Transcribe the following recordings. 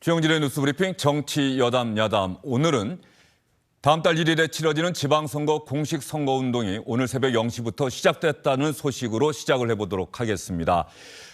주영진의 뉴스브리핑 정치 여담 야담. 오늘은 다음 달 1일에 치러지는 지방선거 공식 선거운동이 오늘 새벽 0시부터 시작됐다는 소식으로 시작을 해보도록 하겠습니다.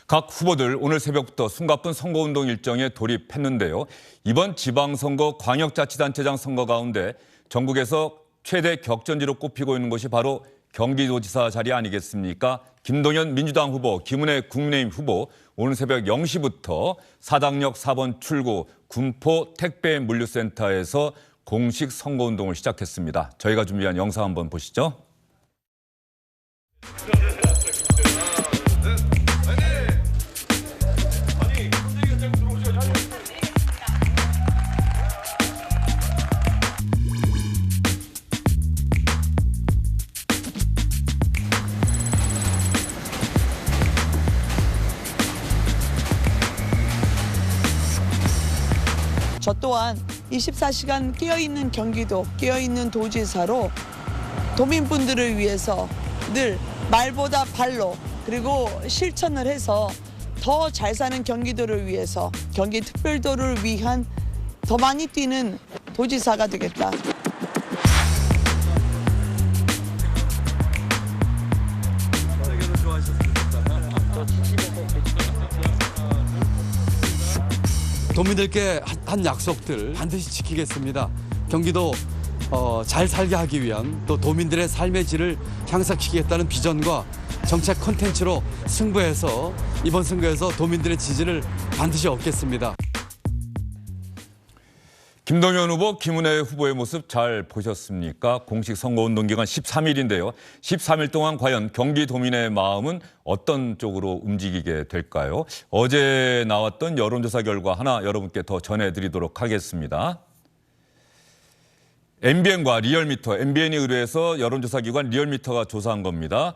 각 후보들 오늘 새벽부터 숨가쁜 선거운동 일정에 돌입했는데요. 이번 지방선거 광역자치단체장 선거 가운데 전국에서 최대 격전지로 꼽히고 있는 것이 바로 경기도지사 자리 아니겠습니까? 김동연 민주당 후보, 김은혜 국민의힘 후보 오늘 새벽 0시부터 사당역 4번 출구 군포 택배 물류센터에서 공식 선거운동을 시작했습니다. 저희가 준비한 영상 한번 보시죠. 저 또한 24시간 깨어있는 경기도, 깨어있는 도지사로 도민분들을 위해서 늘 말보다 발로 그리고 실천을 해서 더 잘 사는 경기도를 위해서 경기특별도를 위한 더 많이 뛰는 도지사가 되겠다. 도민들께 한 약속들 반드시 지키겠습니다. 경기도 잘 살게 하기 위한 또 도민들의 삶의 질을 향상시키겠다는 비전과 정책 콘텐츠로 승부해서 이번 선거에서 도민들의 지지를 반드시 얻겠습니다. 김동연 후보, 김은혜 후보의 모습 잘 보셨습니까? 공식 선거운동 기간 13일인데요. 13일 동안 과연 경기도민의 마음은 어떤 쪽으로 움직이게 될까요? 어제 나왔던 여론조사 결과 하나 여러분께 더 전해드리도록 하겠습니다. MBN과 리얼미터, MBN이 의뢰해서 여론조사 기관 리얼미터가 조사한 겁니다.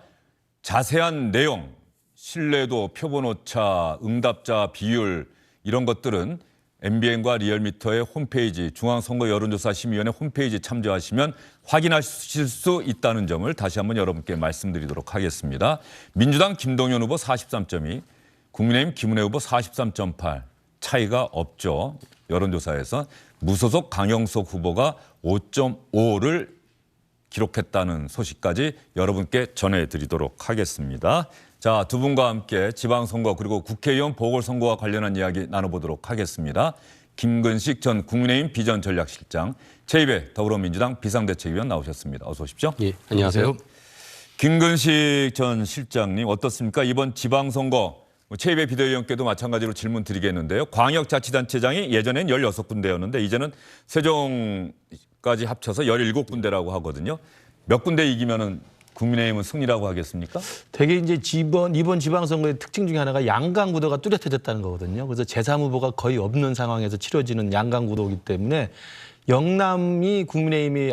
자세한 내용, 신뢰도, 표본오차, 응답자 비율 이런 것들은 MBN과 리얼미터의 홈페이지, 중앙선거여론조사심의위원회 홈페이지 참조하시면 확인하실 수 있다는 점을 다시 한번 여러분께 말씀드리도록 하겠습니다. 민주당 김동연 후보 43.2, 국민의힘 김은혜 후보 43.8 차이가 없죠. 여론조사에서 무소속 강영석 후보가 5.5를 기록했다는 소식까지 여러분께 전해드리도록 하겠습니다. 자, 두 분과 함께 지방선거 그리고 국회의원 보궐선거와 관련한 이야기 나눠보도록 하겠습니다. 김근식 전 국민의힘 비전전략실장, 최입의 더불어민주당 비상대책위원 나오셨습니다. 어서 오십시오. 예, 안녕하세요. 김근식 전 실장님 어떻습니까? 이번 지방선거 최입의 비대위원께도 마찬가지로 질문 드리겠는데요. 광역자치단체장이 예전엔 16군데였는데 이제는 세종까지 합쳐서 17군데라고 하거든요. 몇 군데 이기면은 국민의힘은 승리라고 하겠습니까? 되게 이제 이번 지방선거의 특징 중에 하나가 양강구도가 뚜렷해졌다는 거거든요. 그래서 제3후보가 거의 없는 상황에서 치러지는 양강구도이기 때문에 영남이 국민의힘이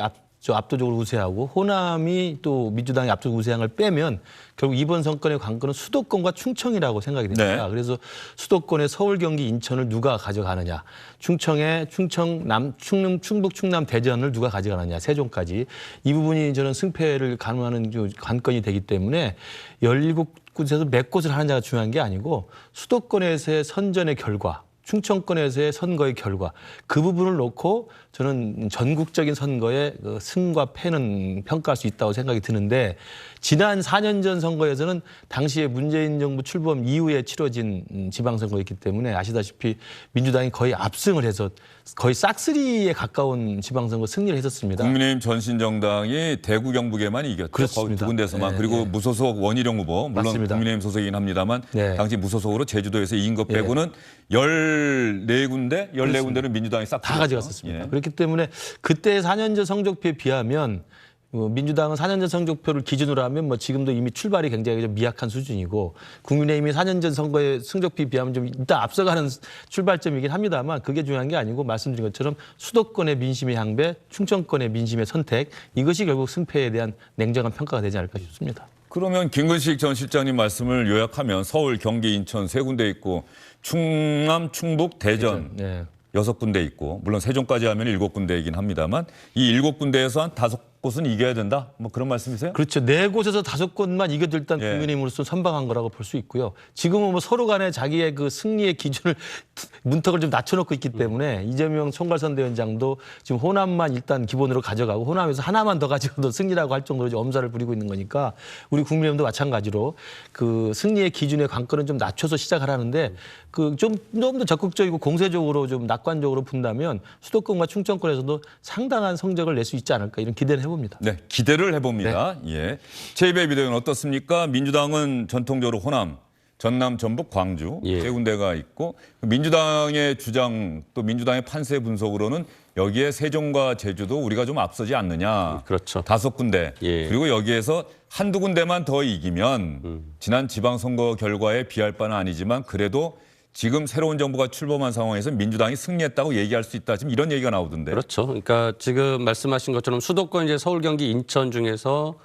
압도적으로 우세하고 호남이 또 민주당이 압도적으로 우세한 걸 빼면 결국 이번 선거의 관건은 수도권과 충청이라고 생각이 됩니다. 네. 그래서 수도권의 서울, 경기, 인천을 누가 가져가느냐, 충청의 충북, 충남, 대전을 누가 가져가느냐, 세종까지 이 부분이 저는 승패를 가늠하는 관건이 되기 때문에 17곳에서 몇 곳을 하느냐가 중요한 게 아니고 수도권에서의 선전의 결과, 충청권에서의 선거의 결과 그 부분을 놓고 저는 전국적인 선거의 승과 패는 평가할 수 있다고 생각이 드는데 지난 4년 전 선거에서는 당시에 문재인 정부 출범 이후에 치러진 지방선거였기 때문에 아시다시피 민주당이 거의 압승을 해서 거의 싹쓸이에 가까운 지방선거 승리를 했었습니다. 국민의힘 전신정당이 대구 경북에만 이겼죠. 거기 두 군데에서만. 네, 그리고 네. 무소속 원희룡 후보, 물론 맞습니다. 국민의힘 소속이긴 합니다만 네. 당시 무소속으로 제주도에서 이긴 것 빼고는 14군데, 14군데는 민주당이 싹 다 가져갔었습니다. 예. 그렇기 때문에 그때 4년 전 성적표에 비하면 민주당은 4년 전 성적표를 기준으로 하면 뭐 지금도 이미 출발이 굉장히 좀 미약한 수준이고 국민의힘이 4년 전 선거의 성적표에 비하면 좀 일단 앞서가는 출발점이긴 합니다만 그게 중요한 게 아니고 말씀드린 것처럼 수도권의 민심의 향배, 충청권의 민심의 선택 이것이 결국 승패에 대한 냉정한 평가가 되지 않을까 싶습니다. 그러면 김근식 전 실장님 말씀을 요약하면 서울, 경기, 인천 세 군데 있고 충남, 충북, 대전 네. 6군데 있고 물론 세종까지 하면 7군데이긴 합니다만 이 7군데에서 한 5 곳은 이겨야 된다. 뭐 그런 말씀이세요? 그렇죠. 네 곳에서 다섯 곳만 이겨도 일단 예. 국민의힘으로서 선방한 거라고 볼 수 있고요. 지금은 뭐 서로 간에 자기의 그 승리의 기준을 문턱을 좀 낮춰놓고 있기 때문에 이재명 총괄선대위원장도 지금 호남만 일단 기본으로 가져가고 호남에서 하나만 더 가져가도 승리라고 할 정도로 이제 엄살을 부리고 있는 거니까 우리 국민의힘도 마찬가지로 그 승리의 기준의 관건은 좀 낮춰서 시작하라는데 그 좀 더 적극적이고 공세적으로 좀 낙관적으로 푼다면 수도권과 충청권에서도 상당한 성적을 낼 수 있지 않을까 이런 기대를 해봅니다. 네, 기대를 해봅니다. 예. 최입의 비대위원 어떻습니까? 민주당은 전통적으로 호남, 전남, 전북, 광주 예. 세 군데가 있고 민주당의 주장 또 민주당의 판세 분석으로는 여기에 세종과 제주도 우리가 좀 앞서지 않느냐. 그렇죠. 5군데. 예. 그리고 여기에서 한두 군데만 더 이기면 지난 지방선거 결과에 비할 바는 아니지만 그래도 지금 새로운 정부가 출범한 상황에서 민주당이 승리했다고 얘기할 수 있다. 지금 이런 얘기가 나오던데. 그렇죠. 그러니까 지금 말씀하신 것처럼 수도권 이제 서울, 경기, 인천 중에서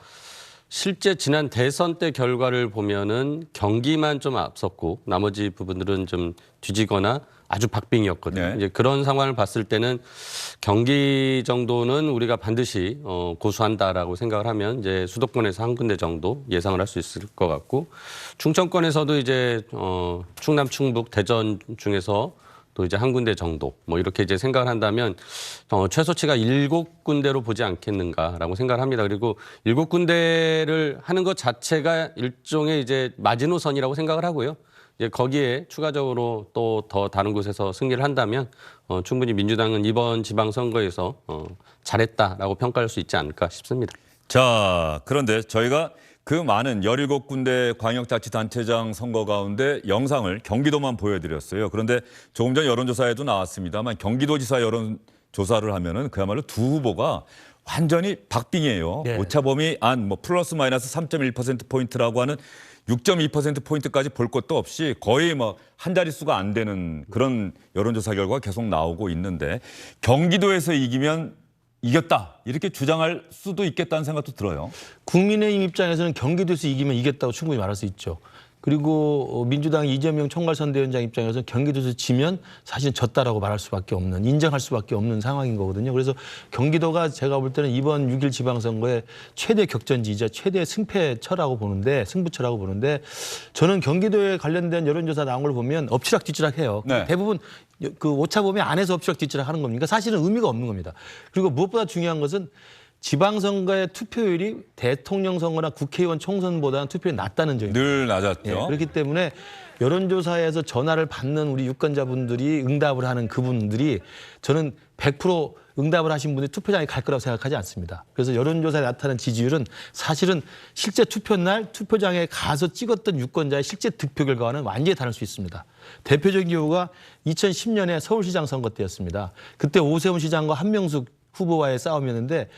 실제 지난 대선 때 결과를 보면은 경기만 좀 앞섰고 나머지 부분들은 좀 뒤지거나 아주 박빙이었거든요. 네. 이제 그런 상황을 봤을 때는 경기 정도는 우리가 반드시 고수한다라고 생각을 하면 이제 수도권에서 한 군데 정도 예상을 할 수 있을 것 같고 충청권에서도 이제 충남, 충북, 대전 중에서 또 이제 한 군데 정도 뭐 이렇게 이제 생각을 한다면 최소치가 7군데로 보지 않겠는가라고 생각을 합니다. 그리고 7군데를 하는 것 자체가 일종의 이제 마지노선이라고 생각을 하고요. 이제 거기에 추가적으로 또 더 다른 곳에서 승리를 한다면 충분히 민주당은 이번 지방선거에서 잘했다라고 평가할 수 있지 않을까 싶습니다. 자, 그런데 저희가 그 많은 17군데 광역자치단체장 선거 가운데 영상을 경기도만 보여드렸어요. 그런데 조금 전 여론조사에도 나왔습니다만 경기도지사 여론조사를 하면은 그야말로 두 후보가 완전히 박빙이에요. 네. 오차범위 안 뭐 플러스 마이너스 3.1%포인트라고 하는 6.2%포인트까지 볼 것도 없이 거의 뭐 한 자릿수가 안 되는 그런 여론조사 결과가 계속 나오고 있는데 경기도에서 이기면 이겼다 이렇게 주장할 수도 있겠다는 생각도 들어요. 국민의힘 입장에서는 경기도에서 이기면 이겼다고 충분히 말할 수 있죠. 그리고 민주당 이재명 총괄선대위원장 입장에서 경기도에서 지면 사실은 졌다라고 말할 수밖에 없는, 인정할 수밖에 없는 상황인 거거든요. 그래서 경기도가 제가 볼 때는 이번 6일 지방선거의 최대 격전지이자 최대 승패처라고 보는데, 승부처라고 보는데 저는 경기도에 관련된 여론조사 나온 걸 보면 엎치락뒤치락해요. 네. 대부분 그 오차범위 안에서 엎치락뒤치락 하는 겁니까? 사실은 의미가 없는 겁니다. 그리고 무엇보다 중요한 것은 지방선거의 투표율이 대통령 선거나 국회의원 총선보다는 투표율이 낮다는 점입니다. 늘 낮았죠. 예, 그렇기 때문에 여론조사에서 전화를 받는 우리 유권자분들이 응답을 하는 그분들이 저는 100% 응답을 하신 분들이 투표장에 갈 거라고 생각하지 않습니다. 그래서 여론조사에 나타난 지지율은 사실은 실제 투표날 투표장에 가서 찍었던 유권자의 실제 득표 결과와는 완전히 다를 수 있습니다. 대표적인 경우가 2010년에 서울시장 선거 때였습니다. 그때 오세훈 시장과 한명숙 후보와의 싸움이었는데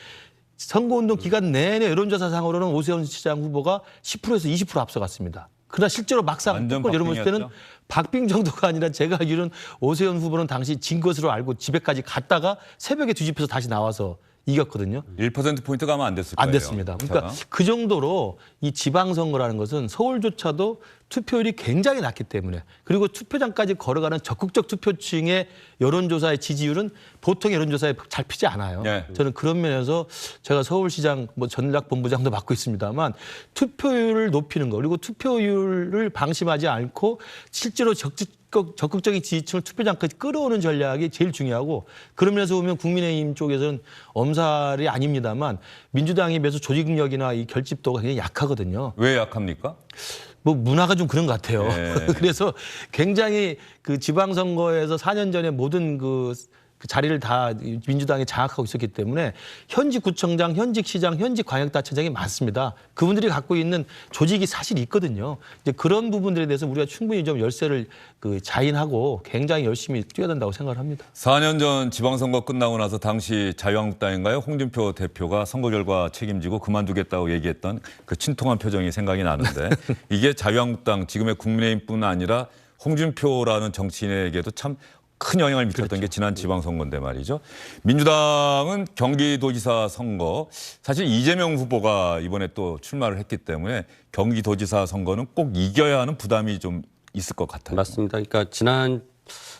선거운동 기간 내내 여론조사상으로는 오세훈 시장 후보가 10%에서 20% 앞서갔습니다. 그러나 실제로 막상 완전 여론 봤을 때는 박빙이었죠. 박빙 정도가 아니라 제가 알기로는 오세훈 후보는 당시 진 것으로 알고 집에까지 갔다가 새벽에 뒤집혀서 다시 나와서 이겼거든요. 1%포인트 가면 안 됐을 거예요. 안 됐습니다. 그러니까 그 정도로 이 지방선거라는 것은 서울조차도 투표율이 굉장히 낮기 때문에 그리고 투표장까지 걸어가는 적극적 투표층의 여론조사의 지지율은 보통 여론조사에 잘 피지 않아요. 네. 저는 그런 면에서 제가 서울시장 뭐 전략본부장도 맡고 있습니다만 투표율을 높이는 거 그리고 투표율을 방심하지 않고 실제로 적극적인 지지층을 투표장까지 끌어오는 전략이 제일 중요하고 그런 면에서 보면 국민의힘 쪽에서는 엄살이 아닙니다만 민주당에 비해서 조직력이나 이 결집도가 굉장히 약하거든요. 왜 약합니까? 뭐 문화가 좀 그런 것 같아요. 네. 그래서 굉장히 그 지방선거에서 4년 전에 모든 그 자리를 다 민주당이 장악하고 있었기 때문에 현직 구청장, 현직 시장, 현직 광역단체장이 많습니다. 그분들이 갖고 있는 조직이 사실 있거든요. 이제 그런 부분들에 대해서 우리가 충분히 좀 열세를 그 자인하고 굉장히 열심히 뛰어야 된다고 생각을 합니다. 4년 전 지방선거 끝나고 나서 당시 자유한국당인가요? 홍준표 대표가 선거 결과 책임지고 그만두겠다고 얘기했던 그 친통한 표정이 생각이 나는데 이게 자유한국당 지금의 국민의힘뿐 아니라 홍준표라는 정치인에게도 참 큰 영향을 미쳤던 게 지난 지방선거인데 말이죠. 민주당은 경기도지사 선거 사실 이재명 후보가 이번에 또 출마를 했기 때문에 경기도지사 선거는 꼭 이겨야 하는 부담이 좀 있을 것 같아요. 맞습니다. 그러니까 지난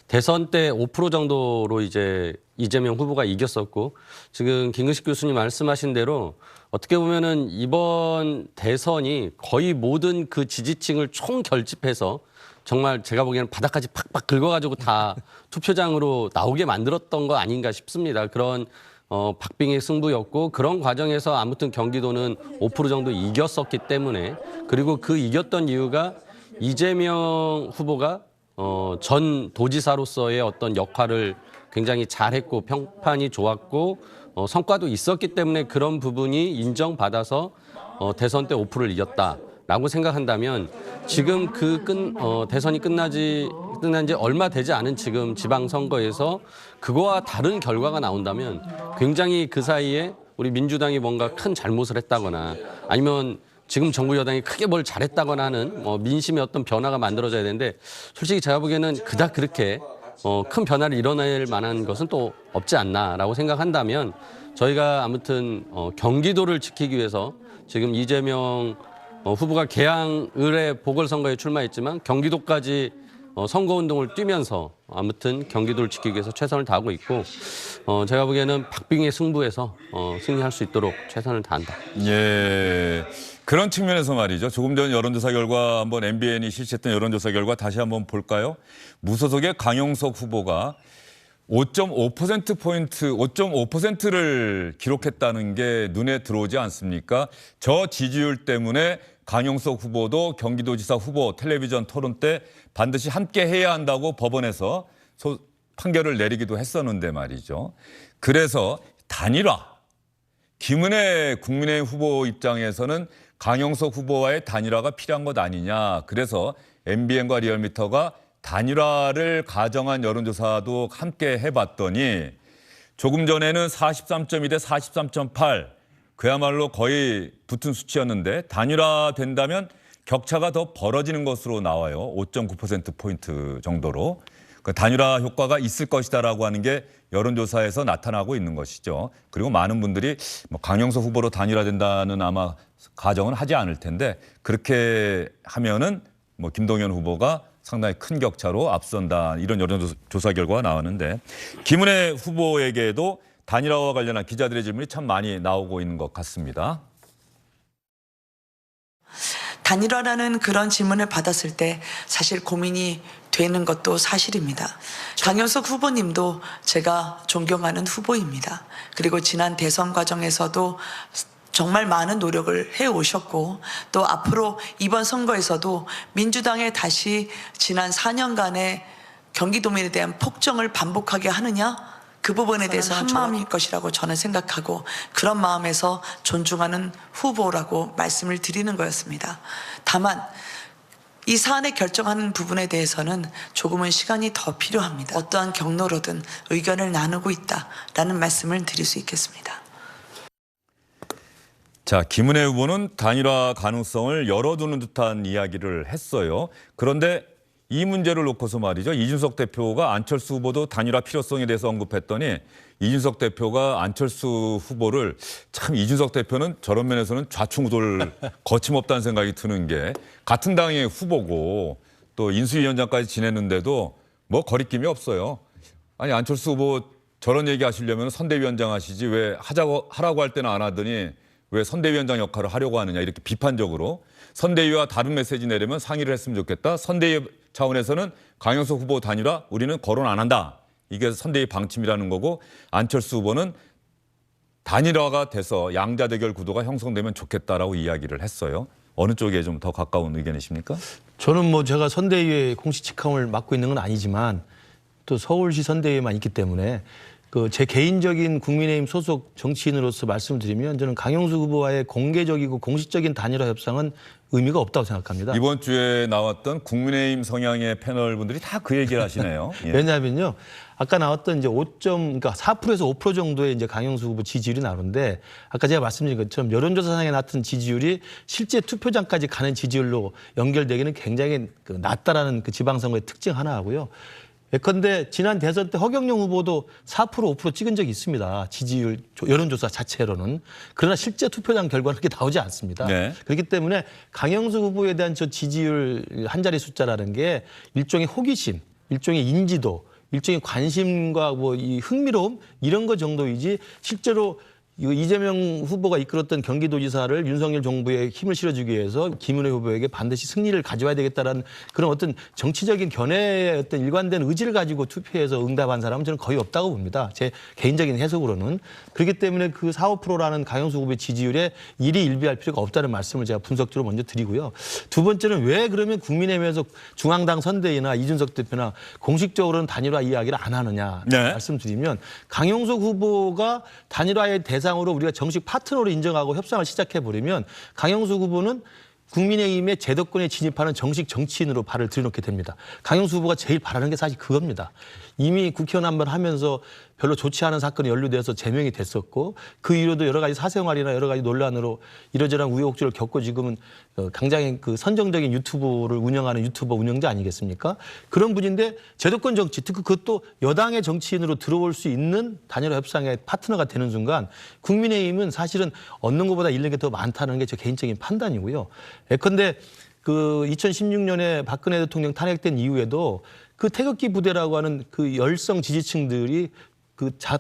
대선 때 5% 정도로 이제 이재명 후보가 이겼었고 지금 김근식 교수님 말씀하신 대로 어떻게 보면은 이번 대선이 거의 모든 그 지지층을 총 결집해서 정말 제가 보기에는 바닥까지 팍팍 긁어가지고 다 투표장으로 나오게 만들었던 거 아닌가 싶습니다. 그런 박빙의 승부였고 그런 과정에서 아무튼 경기도는 5% 정도 이겼었기 때문에 그리고 그 이겼던 이유가 이재명 후보가 전 도지사로서의 어떤 역할을 굉장히 잘했고 평판이 좋았고 성과도 있었기 때문에 그런 부분이 인정받아서 대선 때 5%를 이겼다라고 생각한다면 지금 대선이 끝난 지 얼마 되지 않은 지금 지방선거에서 그거와 다른 결과가 나온다면 굉장히 그 사이에 우리 민주당이 뭔가 큰 잘못을 했다거나 아니면 지금 정부 여당이 크게 뭘 잘했다거나 하는 민심의 어떤 변화가 만들어져야 되는데 솔직히 제가 보기에는 그닥 그렇게 큰 변화를 일어날 만한 것은 또 없지 않나라고 생각한다면 저희가 아무튼 경기도를 지키기 위해서 지금 이재명 후보가 개항을의 보궐선거에 출마했지만 경기도까지 선거운동을 뛰면서 아무튼 경기도를 지키기 위해서 최선을 다하고 있고 제가 보기에는 박빙의 승부에서 승리할 수 있도록 최선을 다한다. 예. 그런 측면에서 말이죠. 조금 전 여론조사 결과 한번 MBN이 실시했던 여론조사 결과 다시 한번 볼까요? 무소속의 강용석 후보가 5.5%포인트, 5.5%를 기록했다는 게 눈에 들어오지 않습니까? 저 지지율 때문에 강용석 후보도 경기도지사 후보 텔레비전 토론 때 반드시 함께 해야 한다고 법원에서 판결을 내리기도 했었는데 말이죠. 그래서 단일화. 김은혜 국민의힘 후보 입장에서는 강용석 후보와의 단일화가 필요한 것 아니냐. 그래서 MBN과 리얼미터가 단일화를 가정한 여론조사도 함께 해봤더니 조금 전에는 43.2 대 43.8 그야말로 거의 붙은 수치였는데 단일화 된다면 격차가 더 벌어지는 것으로 나와요. 5.9%포인트 정도로. 그 단일화 효과가 있을 것이다라고 하는 게 여론조사에서 나타나고 있는 것이죠. 그리고 많은 분들이 강용석 후보로 단일화된다는 아마 가정은 하지 않을 텐데 그렇게 하면은 김동연 후보가 상당히 큰 격차로 앞선다 이런 여론조사 결과가 나왔는데 김은혜 후보에게도 단일화와 관련한 기자들의 질문이 참 많이 나오고 있는 것 같습니다. 단일화라는 그런 질문을 받았을 때 사실 고민이 되는 것도 사실입니다. 강용석 후보님도 제가 존경하는 후보입니다. 그리고 지난 대선 과정에서도 정말 많은 노력을 해오셨고 또 앞으로 이번 선거에서도 민주당에 다시 지난 4년간의 경기도민에 대한 폭정을 반복하게 하느냐? 그 부분에 대해서 한마음일 것이라고 저는 생각하고 그런 마음에서 존중하는 후보라고 말씀을 드리는 거였습니다. 다만 이 사안에 결정하는 부분에 대해서는 조금은 시간이 더 필요합니다. 어떠한 경로로든 의견을 나누고 있다라는 말씀을 드릴 수 있겠습니다. 자, 김은혜 후보는 단일화 가능성을 열어두는 듯한 이야기를 했어요. 그런데 이 문제를 놓고서 말이죠. 이준석 대표가 안철수 후보도 단일화 필요성에 대해서 언급했더니 이준석 대표가 안철수 후보를 참 이준석 대표는 저런 면에서는 좌충우돌 거침없다는 생각이 드는 게 같은 당의 후보고 또 인수위원장까지 지냈는데도 거리낌이 없어요. 아니 안철수 후보 저런 얘기 하시려면 선대위원장 하시지 왜 하라고 할 때는 안 하더니 왜 선대위원장 역할을 하려고 하느냐 이렇게 비판적으로 선대위와 다른 메시지 내려면 상의를 했으면 좋겠다. 선대위 차원에서는 강용석 후보 단일화 우리는 거론 안 한다. 이게 선대위 방침이라는 거고 안철수 후보는 단일화가 돼서 양자 대결 구도가 형성되면 좋겠다라고 이야기를 했어요. 어느 쪽에 좀 더 가까운 의견이십니까? 저는 제가 선대위의 공식 직함을 맡고 있는 건 아니지만 또 서울시 선대위에만 있기 때문에 제 개인적인 국민의힘 소속 정치인으로서 말씀을 드리면 저는 강용석 후보와의 공개적이고 공식적인 단일화 협상은 의미가 없다고 생각합니다. 이번 주에 나왔던 국민의힘 성향의 패널 분들이 다 그 얘기를 하시네요. 예. 왜냐하면요, 아까 나왔던 이제 4%에서 5% 정도의 이제 강용석 후보 지지율이 나오는데 아까 제가 말씀드린 것처럼 여론조사상에 나타난 지지율이 실제 투표장까지 가는 지지율로 연결되기는 굉장히 낮다라는 그 지방선거의 특징 하나 하고요. 예컨대 지난 대선 때 허경영 후보도 4% 5% 찍은 적이 있습니다. 지지율 여론조사 자체로는. 그러나 실제 투표장 결과는 그렇게 나오지 않습니다. 네. 그렇기 때문에 강용석 후보에 대한 저 지지율 한 자리 숫자라는 게 일종의 호기심 일종의 인지도, 일종의 관심과 뭐 이 흥미로움 이런 거 정도이지 실제로 이재명 후보가 이끌었던 경기도지사를 윤석열 정부에 힘을 실어주기 위해서 김은혜 후보에게 반드시 승리를 가져와야 되겠다라는 그런 어떤 정치적인 견해의 어떤 일관된 의지를 가지고 투표해서 응답한 사람은 저는 거의 없다고 봅니다. 제 개인적인 해석으로는. 그렇기 때문에 그 4~5%라는 강영수 후보의 지지율에 일희일비할 필요가 없다는 말씀을 제가 분석적으로 먼저 드리고요. 두 번째는 왜 그러면 국민의힘에서 중앙당 선대위나 이준석 대표나 공식적으로는 단일화 이야기를 안 하느냐 네. 말씀드리면 강용석 후보가 단일화의 대상으로 우리가 정식 파트너로 인정하고 협상을 시작해버리면 강용수 후보는 국민의힘의 제도권에 진입하는 정식 정치인으로 발을 들여놓게 됩니다. 강용수 후보가 제일 바라는 게 사실 그겁니다. 이미 국회의원 한 번 하면서 별로 좋지 않은 사건이 연루돼서 제명이 됐었고 그 이후로도 여러 가지 사생활이나 여러 가지 논란으로 이러저러한 우여곡절을 겪고 지금은 굉장히 그 선정적인 유튜브를 운영하는 유튜버 운영자 아니겠습니까? 그런 분인데 제도권 정치, 특히 그것도 여당의 정치인으로 들어올 수 있는 단일화 협상의 파트너가 되는 순간 국민의힘은 사실은 얻는 것보다 잃는 게 더 많다는 게 제 개인적인 판단이고요. 예컨대 그 2016년에 박근혜 대통령 탄핵된 이후에도 그 태극기 부대라고 하는 그 열성 지지층들이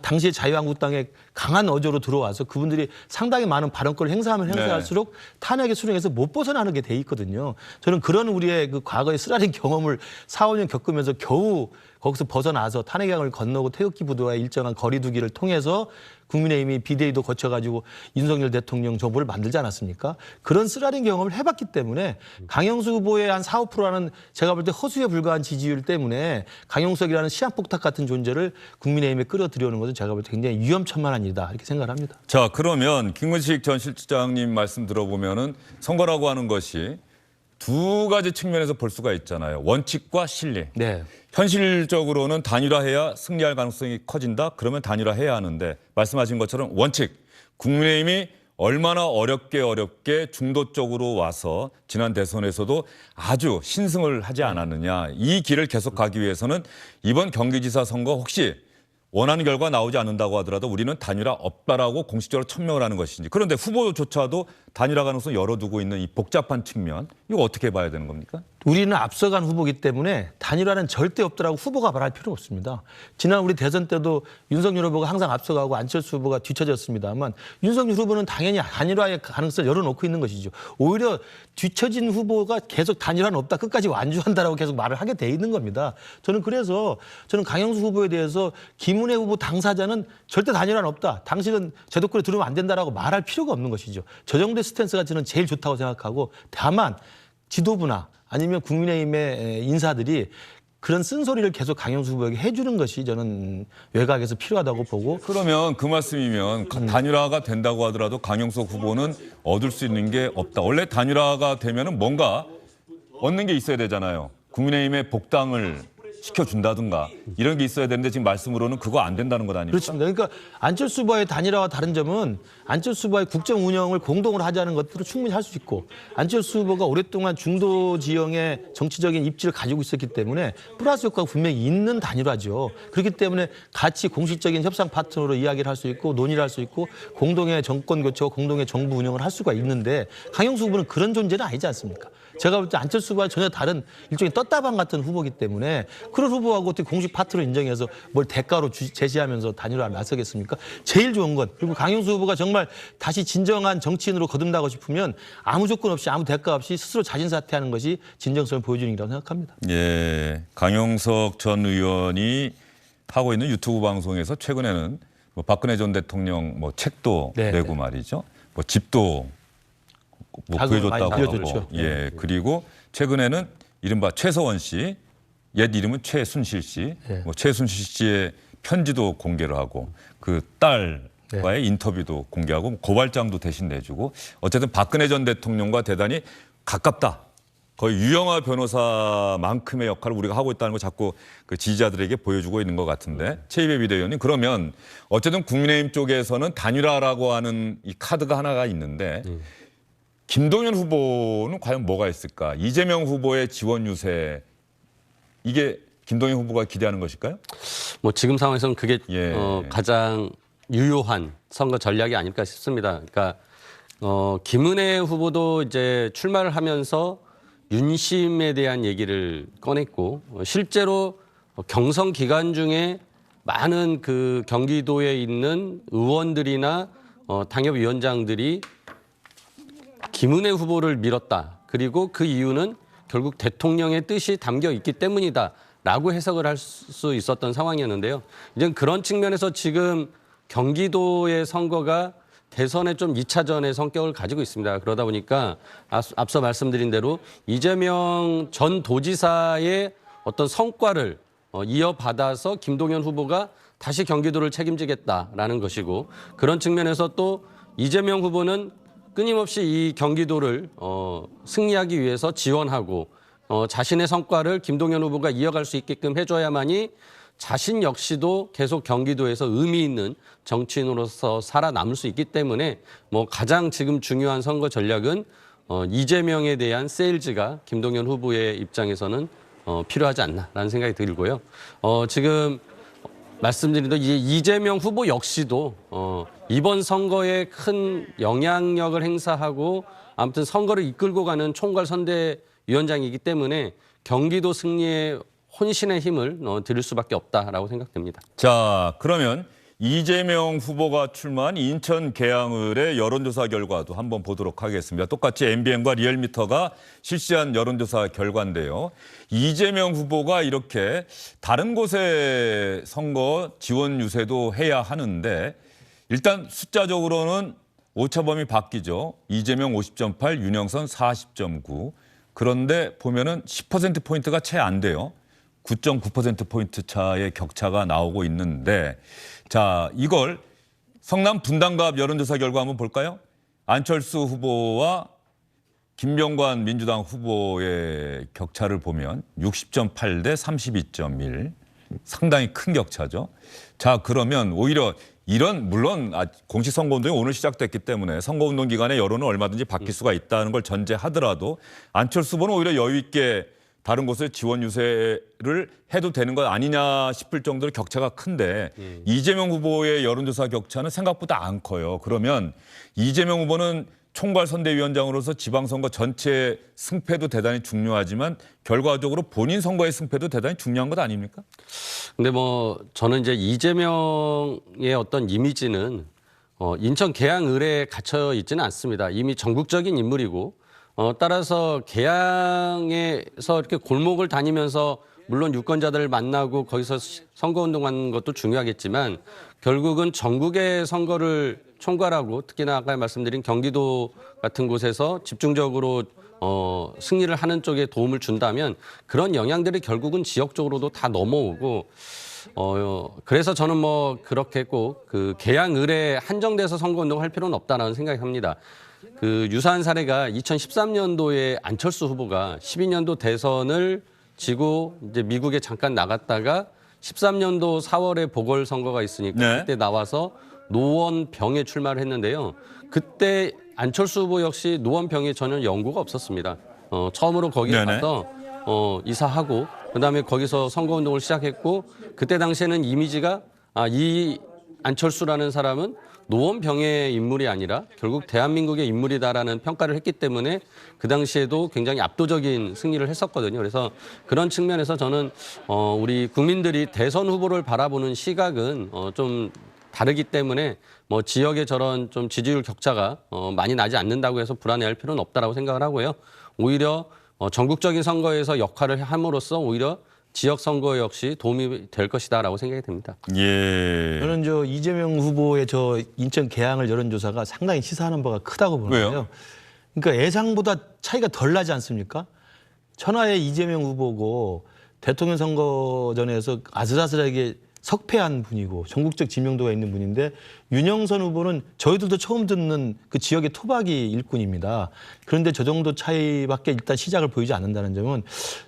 당시에 자유한국당에 강한 어조로 들어와서 그분들이 상당히 많은 발언권을 행사하면 행사할수록 탄핵의 수령에서 못 벗어나는 게 돼 있거든요. 저는 그런 우리의 그 과거의 쓰라린 경험을 4~5년 겪으면서 겨우 거기서 벗어나서 탄핵양을 건너고 태극기 부대와의 일정한 거리두기를 통해서 국민의힘이 비대위도 거쳐가지고 윤석열 대통령 정부를 만들지 않았습니까? 그런 쓰라린 경험을 해봤기 때문에 강영수 후보의 한 4~5%라는 제가 볼 때 허수에 불과한 지지율 때문에 강용석이라는 시한폭탄 같은 존재를 국민의힘에 끌어들여오는 것은 제가 볼 때 굉장히 위험천만한 일이다 이렇게 생각을 합니다. 자, 그러면 김근식 전 실장님 말씀 들어보면은 선거라고 하는 것이 두 가지 측면에서 볼 수가 있잖아요. 원칙과 실리. 네. 현실적으로는 단일화해야 승리할 가능성이 커진다. 그러면 단일화해야 하는데 말씀하신 것처럼 원칙. 국민의힘이 얼마나 어렵게 중도 쪽으로 와서 지난 대선에서도 아주 신승을 하지 않았느냐. 이 길을 계속 가기 위해서는 이번 경기지사 선거 혹시 원하는 결과 나오지 않는다고 하더라도 우리는 단일화 없다라고 공식적으로 천명을 하는 것인지. 그런데 후보조차도 단일화 가능성 열어두고 있는 이 복잡한 측면. 이거 어떻게 봐야 되는 겁니까? 우리는 앞서간 후보기 때문에 단일화는 절대 없더라고 후보가 말할 필요 없습니다. 지난 우리 대선 때도 윤석열 후보가 항상 앞서가고 안철수 후보가 뒤처졌습니다만 윤석열 후보는 당연히 단일화의 가능성을 열어놓고 있는 것이죠. 오히려 뒤처진 후보가 계속 단일화는 없다 끝까지 완주한다라고 계속 말을 하게 돼 있는 겁니다. 저는 그래서 강영수 후보에 대해서 김은혜 후보 당사자는 절대 단일화는 없다. 당신은 제도권에 들어오면 안 된다라고 말할 필요가 없는 것이죠. 저 정도의 스탠스가 저는 제일 좋다고 생각하고 다만 지도부나 아니면 국민의힘의 인사들이 그런 쓴소리를 계속 강영수 후보에게 해주는 것이 저는 외곽에서 필요하다고 보고. 그러면 그 말씀이면 단일화가 된다고 하더라도 강용석 후보는 얻을 수 있는 게 없다. 원래 단일화가 되면은 뭔가 얻는 게 있어야 되잖아요. 국민의힘의 복당을 시켜준다든가 이런 게 있어야 되는데 지금 말씀으로는 그거 안 된다는 것 아닙니까? 그렇습니다. 그러니까 안철수 후보의 단일화와 다른 점은 안철수 후보의 국정 운영을 공동으로 하자는 것들을 충분히 할 수 있고 안철수 후보가 오랫동안 중도 지형의 정치적인 입지를 가지고 있었기 때문에 플러스 효과가 분명히 있는 단일화죠. 그렇기 때문에 같이 공식적인 협상 파트너로 이야기를 할 수 있고 논의를 할 수 있고 공동의 정권 교체와 공동의 정부 운영을 할 수가 있는데 강영수 후보는 그런 존재는 아니지 않습니까? 제가 볼 때 안철수 후보와 전혀 다른 일종의 떴다방 같은 후보이기 때문에 그런 후보하고 어떻게 공식 파트너 인정해서 뭘 대가로 제시하면서 단일화를 나서겠습니까? 제일 좋은 건 그리고 강용수 후보가 정말 다시 진정한 정치인으로 거듭나고 싶으면 아무 조건 없이 아무 대가 없이 스스로 자진 사퇴하는 것이 진정성을 보여주는 일이라고 생각합니다. 예, 강용석 전 의원이 하고 있는 유튜브 방송에서 최근에는 뭐 박근혜 전 대통령 뭐 책도 네, 내고 네. 말이죠. 뭐 집도 뭐 자금을 구해줬다고 많이 하고. 빌려줬죠. 예, 그리고 최근에는 이른바 최서원 씨, 옛 이름은 최순실 씨, 네. 뭐 최순실 씨의 편지도 공개를 하고 그 딸과의 인터뷰도 공개하고 고발장도 대신 내주고 어쨌든 박근혜 전 대통령과 대단히 가깝다. 거의 유영하 변호사만큼의 역할을 우리가 하고 있다는 걸 자꾸 그 지지자들에게 보여주고 있는 것 같은데 최이배 비대위원님 그러면 어쨌든 국민의힘 쪽에서는 단일화라고 하는 이 카드가 하나가 있는데 김동연 후보는 과연 뭐가 있을까? 이재명 후보의 지원 유세 이게 김동연 후보가 기대하는 것일까요? 뭐 지금 상황에서는 그게 예. 가장 유효한 선거 전략이 아닐까 싶습니다. 그러니까 김은혜 후보도 이제 출마를 하면서 윤심에 대한 얘기를 꺼냈고 실제로 경선 기간 중에 많은 그 경기도에 있는 의원들이나 당협위원장들이 김은혜 후보를 밀었다. 그리고 그 이유는 결국 대통령의 뜻이 담겨 있기 때문이다라고 해석을 할 수 있었던 상황이었는데요. 이제 그런 측면에서 지금 경기도의 선거가 대선의 좀 2차전의 성격을 가지고 있습니다. 그러다 보니까 앞서 말씀드린 대로 이재명 전 도지사의 어떤 성과를 이어받아서 김동연 후보가 다시 경기도를 책임지겠다라는 것이고, 그런 측면에서 또 이재명 후보는 끊임없이 이 경기도를 승리하기 위해서 지원하고 자신의 성과를 김동연 후보가 이어갈 수 있게끔 해줘야만이 자신 역시도 계속 경기도에서 의미 있는 정치인으로서 살아남을 수 있기 때문에 가장 지금 중요한 선거 전략은 이재명에 대한 세일즈가 김동연 후보의 입장에서는 필요하지 않나라는 생각이 들고요. 지금 말씀드린 대로 이재명 후보 역시도 이번 선거에 큰 영향력을 행사하고 아무튼 선거를 이끌고 가는 총괄 선대위원장이기 때문에 경기도 승리에 혼신의 힘을 드릴 수밖에 없다라고 생각됩니다. 자, 그러면 이재명 후보가 출마한 인천 계양을의 여론조사 결과도 한번 보도록 하겠습니다. 똑같이 MBN과 리얼미터가 실시한 여론조사 결과인데요. 이재명 후보가 이렇게 다른 곳에 선거 지원 유세도 해야 하는데 일단 숫자적으로는 오차범위 바뀌죠. 이재명 50.8, 윤영선 40.9. 그런데 보면은 10%포인트가 채 안 돼요. 9.9%포인트 차의 격차가 나오고 있는데, 자, 이걸 성남 분당갑 여론조사 결과 한번 볼까요? 안철수 후보와 김병관 민주당 후보의 격차를 보면 60.8 대 32.1. 상당히 큰 격차죠. 자, 그러면 오히려 이런, 물론 공식 선거운동이 오늘 시작됐기 때문에 선거운동 기간에 여론은 얼마든지 바뀔 수가 있다는 걸 전제하더라도 안철수 후보는 오히려 여유 있게 다른 곳에 지원 유세를 해도 되는 것 아니냐 싶을 정도로 격차가 큰데 이재명 후보의 여론조사 격차는 생각보다 안 커요. 그러면 이재명 후보는 총괄 선대위원장으로서 지방선거 전체 승패도 대단히 중요하지만 결과적으로 본인 선거의 승패도 대단히 중요한 것 아닙니까? 근데 저는 이제 이재명의 어떤 이미지는 인천 계양을에 갇혀 있지는 않습니다. 이미 전국적인 인물이고 따라서 계양에서 이렇게 골목을 다니면서 물론 유권자들을 만나고 거기서 선거운동하는 것도 중요하겠지만 결국은 전국의 선거를 총괄하고 특히나 아까 말씀드린 경기도 같은 곳에서 집중적으로 승리를 하는 쪽에 도움을 준다면 그런 영향들이 결국은 지역적으로도 다 넘어오고 그래서 저는 그렇게 꼭 그 계양을에 한정돼서 선거운동을 할 필요는 없다라는 생각이 합니다. 그 유사한 사례가 2013년도에 안철수 후보가 12년도 대선을 지고 이제 미국에 잠깐 나갔다가 13년도 4월에 보궐선거가 있으니까 네. 그때 나와서 노원병에 출마를 했는데요. 그때 안철수 후보 역시 노원병에 전혀 연고가 없었습니다. 처음으로 거기에 네네. 가서 이사하고 그다음에 거기서 선거운동을 시작했고 그때 당시에는 이미지가 이 안철수라는 사람은 노원병의 인물이 아니라 결국 대한민국의 인물이다라는 평가를 했기 때문에 그 당시에도 굉장히 압도적인 승리를 했었거든요. 그래서 그런 측면에서 저는 우리 국민들이 대선 후보를 바라보는 시각은 좀 다르기 때문에 지역의 저런 좀 지지율 격차가 많이 나지 않는다고 해서 불안해할 필요는 없다라고 생각을 하고요. 오히려 전국적인 선거에서 역할을 함으로써 오히려 지역 선거 역시 도움이 될 것이다라고 생각이 됩니다. 예. 저는 이재명 후보의 인천 계양을 여론조사가 상당히 시사하는 바가 크다고 보는데요. 왜요? 그러니까 예상보다 차이가 덜 나지 않습니까? 천하의 이재명 후보고 대통령 선거전에서 아슬아슬하게 석패한 분이고 전국적 지명도가 있는 분인데 윤영선 후보는 저희들도 처음 듣는 그 지역의 토박이 일꾼입니다. 그런데 저 정도 차이밖에 일단 시작을 보이지 않는다는 점은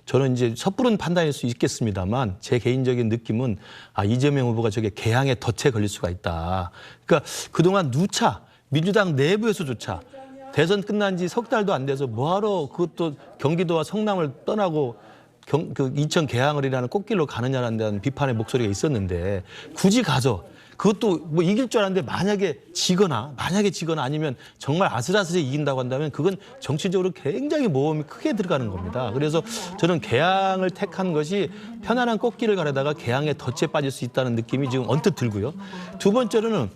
저는 이제 섣부른 판단일 수 있겠습니다만 제 개인적인 느낌은 이재명 후보가 저게 개항에 덫에 걸릴 수가 있다. 그러니까 그동안 누차 민주당 내부에서조차 대선 끝난 지 석 달도 안 돼서 뭐하러 그것도 경기도와 성남을 떠나고 그 인천 계양을이라는 꽃길로 가느냐라는 비판의 목소리가 있었는데 굳이 가서 그것도 뭐 이길 줄 알았는데 만약에 지거나 아니면 정말 아슬아슬하게 이긴다고 한다면 그건 정치적으로 굉장히 모험이 크게 들어가는 겁니다. 그래서 저는 개항을 택한 것이 편안한 꽃길을 가려다가 개항에 덫에 빠질 수 있다는 느낌이 지금 언뜻 들고요. 두 번째로는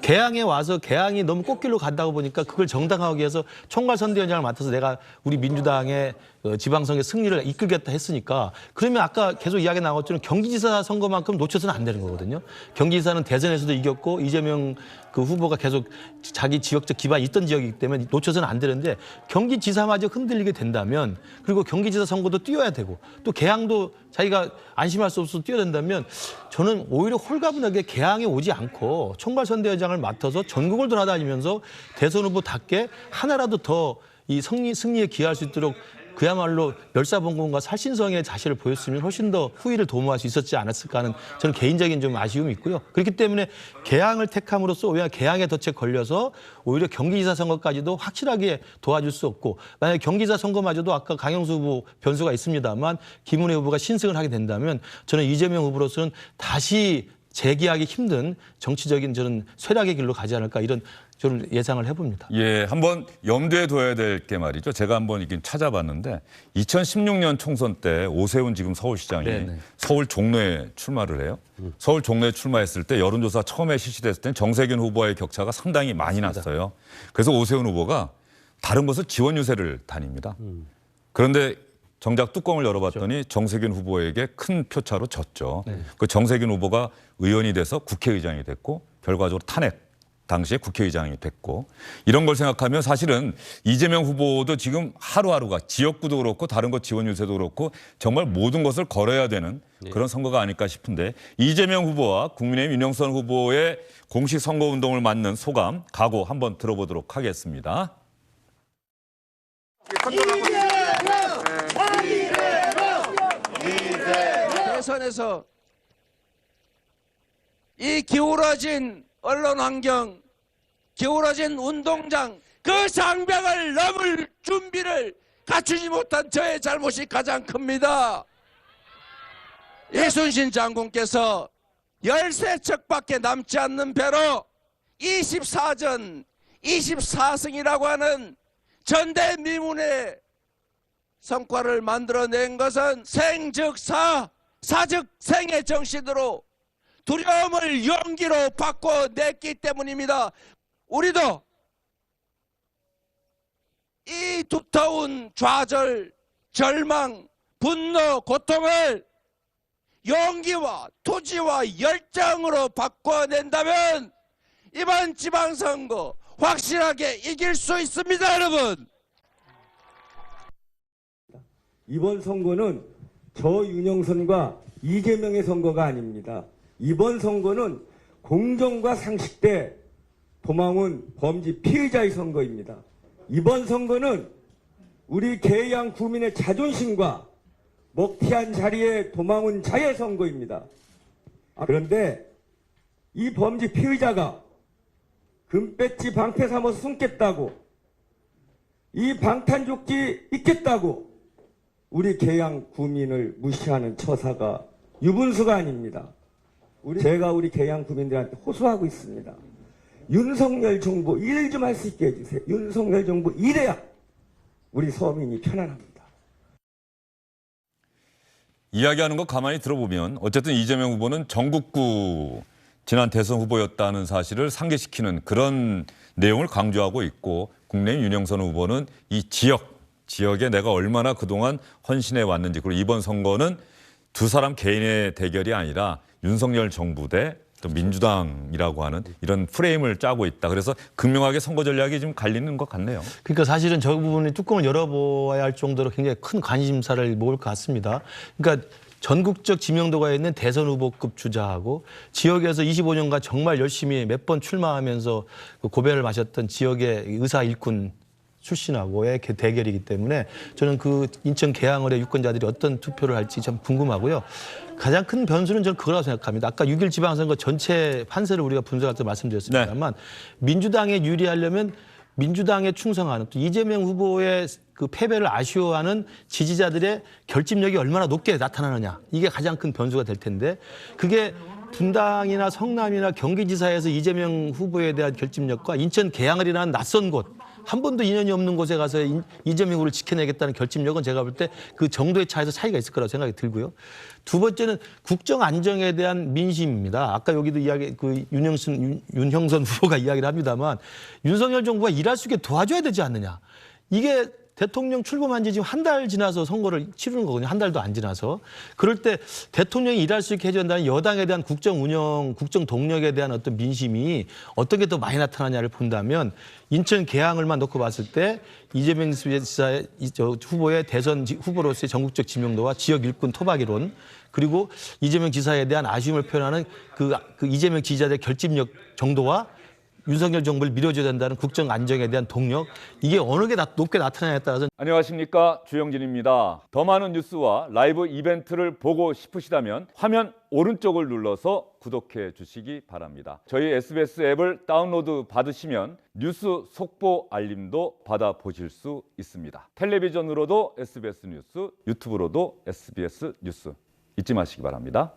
개항에 와서 개항이 너무 꽃길로 간다고 보니까 그걸 정당화하기 위해서 총괄선대위원장을 맡아서 내가 우리 민주당의 지방선거 승리를 이끌겠다 했으니까 그러면 아까 계속 이야기 나왔지만 경기지사 선거만큼 놓쳐서는 안 되는 거거든요. 경기지사는 대선에서도 이겼고 이재명 그 후보가 계속 자기 지역적 기반이 있던 지역이기 때문에 놓쳐서는 안 되는데 경기지사마저 흔들리게 된다면 그리고 경기지사 선거도 뛰어야 되고 또 개항도 자기가 안심할 수 없어서 뛰어야 된다면 저는 오히려 홀가분하게 개항에 오지 않고 총괄선대위원장을 맡아서 전국을 돌아다니면서 대선 후보답게 하나라도 더 이 승리에 기여할 수 있도록 그야말로 멸사봉건과 살신성의 자세를 보였으면 훨씬 더 후위를 도모할 수 있었지 않았을까 하는 저는 개인적인 좀 아쉬움이 있고요. 그렇기 때문에 개항을 택함으로써 오히려 개항의 덫에 걸려서 오히려 경기지사 선거까지도 확실하게 도와줄 수 없고 만약에 경기지사 선거마저도 아까 강영수 후보 변수가 있습니다만 김은혜 후보가 신승을 하게 된다면 저는 이재명 후보로서는 다시 재기하기 힘든 정치적인 저는 쇠락의 길로 가지 않을까 이런 저는 예상을 해봅니다. 예, 한번 염두에 둬야 될 게 말이죠. 제가 한번 이긴 찾아봤는데 2016년 총선 때 오세훈 지금 서울시장이 네네. 서울 종로에 출마를 해요. 서울 종로에 출마했을 때 여론조사 처음에 실시됐을 때 정세균 후보와의 격차가 상당히 많이 났어요. 그래서 오세훈 후보가 다른 곳을 지원 유세를 다닙니다. 그런데 정작 뚜껑을 열어봤더니 정세균 후보에게 큰 표차로 졌죠. 그 정세균 후보가 의원이 돼서 국회의장이 됐고 결과적으로 탄핵. 당시에 국회의장이 됐고 이런 걸 생각하면 사실은 이재명 후보도 지금 하루하루가 지역구도 그렇고 다른 것 지원 유세도 그렇고 정말 모든 것을 걸어야 되는 그런 선거가 아닐까 싶은데 이재명 후보와 국민의힘 윤영선 후보의 공식 선거운동을 맞는 소감, 각오 한번 들어보도록 하겠습니다. 대선에서 이 기울어진 언론 환경, 기울어진 운동장, 그 장벽을 넘을 준비를 갖추지 못한 저의 잘못이 가장 큽니다. 이순신 장군께서 13척밖에 남지 않는 배로 24전 24승이라고 하는 전대미문의 성과를 만들어낸 것은 생즉사, 사즉생의 정신으로 두려움을 용기로 바꿔냈기 때문입니다. 우리도 이 두터운 좌절, 절망, 분노, 고통을 용기와 투지와 열정으로 바꿔낸다면 이번 지방선거 확실하게 이길 수 있습니다, 여러분. 이번 선거는 저 윤영선과 이재명의 선거가 아닙니다. 이번 선거는 공정과 상식대 도망온 범죄 피해자의 선거입니다. 이번 선거는 우리 계양 구민의 자존심과 먹튀한 자리에 도망온 자의 선거입니다. 그런데 이 범죄 피해자가 금배지 방패 삼아서 숨겠다고 이 방탄조끼 입겠다고 우리 계양 구민을 무시하는 처사가 유분수가 아닙니다. 제가 우리 계양 구민들한테 호소하고 있습니다. 윤석열 정부 일 좀 할 수 있게 해주세요. 윤석열 정부 일해야 우리 서민이 편안합니다. 이야기하는 거 가만히 들어보면 어쨌든 이재명 후보는 전국구 지난 대선 후보였다는 사실을 상기시키는 그런 내용을 강조하고 있고 국내인 윤영선 후보는 이 지역에 내가 얼마나 그동안 헌신해 왔는지 그리고 이번 선거는 두 사람 개인의 대결이 아니라 윤석열 정부 대 또 민주당이라고 하는 이런 프레임을 짜고 있다. 그래서 극명하게 선거 전략이 좀 갈리는 것 같네요. 그러니까 사실은 저 부분이 뚜껑을 열어보아야 할 정도로 굉장히 큰 관심사를 모을 것 같습니다. 그러니까 전국적 지명도가 있는 대선 후보급 주자하고 지역에서 25년간 정말 열심히 몇 번 출마하면서 고배를 마셨던 지역의 의사 일꾼 출신하고의 대결이기 때문에 저는 그 인천 계양을의 유권자들이 어떤 투표를 할지 참 궁금하고요. 가장 큰 변수는 저는 그거라고 생각합니다. 아까 6.1 지방선거 전체 판세를 우리가 분석할 때 말씀드렸습니다만 민주당에 유리하려면 민주당에 충성하는 또 이재명 후보의 그 패배를 아쉬워하는 지지자들의 결집력이 얼마나 높게 나타나느냐. 이게 가장 큰 변수가 될 텐데 그게 분당이나 성남이나 경기지사에서 이재명 후보에 대한 결집력과 인천 계양을이라는 낯선 곳, 한 번도 인연이 없는 곳에 가서 이재명 후보를 지켜내겠다는 결집력은 제가 볼 때 그 정도의 차이에서 차이가 있을 거라고 생각이 들고요. 두 번째는 국정 안정에 대한 민심입니다. 아까 여기도 이야기 그 윤형선 후보가 이야기를 합니다만 윤석열 정부가 일할 수 있게 도와줘야 되지 않느냐. 이게 대통령 출범한 지 지금 한 달 지나서 선거를 치르는 거거든요. 한 달도 안 지나서. 그럴 때 대통령이 일할 수 있게 해줘야 한다는 여당에 대한 국정 운영, 국정 동력에 대한 어떤 민심이 어떤 게 더 많이 나타나냐를 본다면 인천 계양을만 놓고 봤을 때 이재명 지사의 후보의 대선 후보로서의 전국적 지명도와 지역 일꾼 토박이론 그리고 이재명 지사에 대한 아쉬움을 표현하는 그 이재명 지지자들의 결집력 정도와 윤석열 정부를 밀어줘야 된다는 국정 안정에 대한 동력 이게 어느 게 높게 나타나냐에 따라서 안녕하십니까, 주영진입니다. 더 많은 뉴스와 라이브 이벤트를 보고 싶으시다면 화면 오른쪽을 눌러서 구독해 주시기 바랍니다. 저희 SBS 앱을 다운로드 받으시면 뉴스 속보 알림도 받아보실 수 있습니다. 텔레비전으로도 SBS 뉴스, 유튜브로도 SBS 뉴스 잊지 마시기 바랍니다.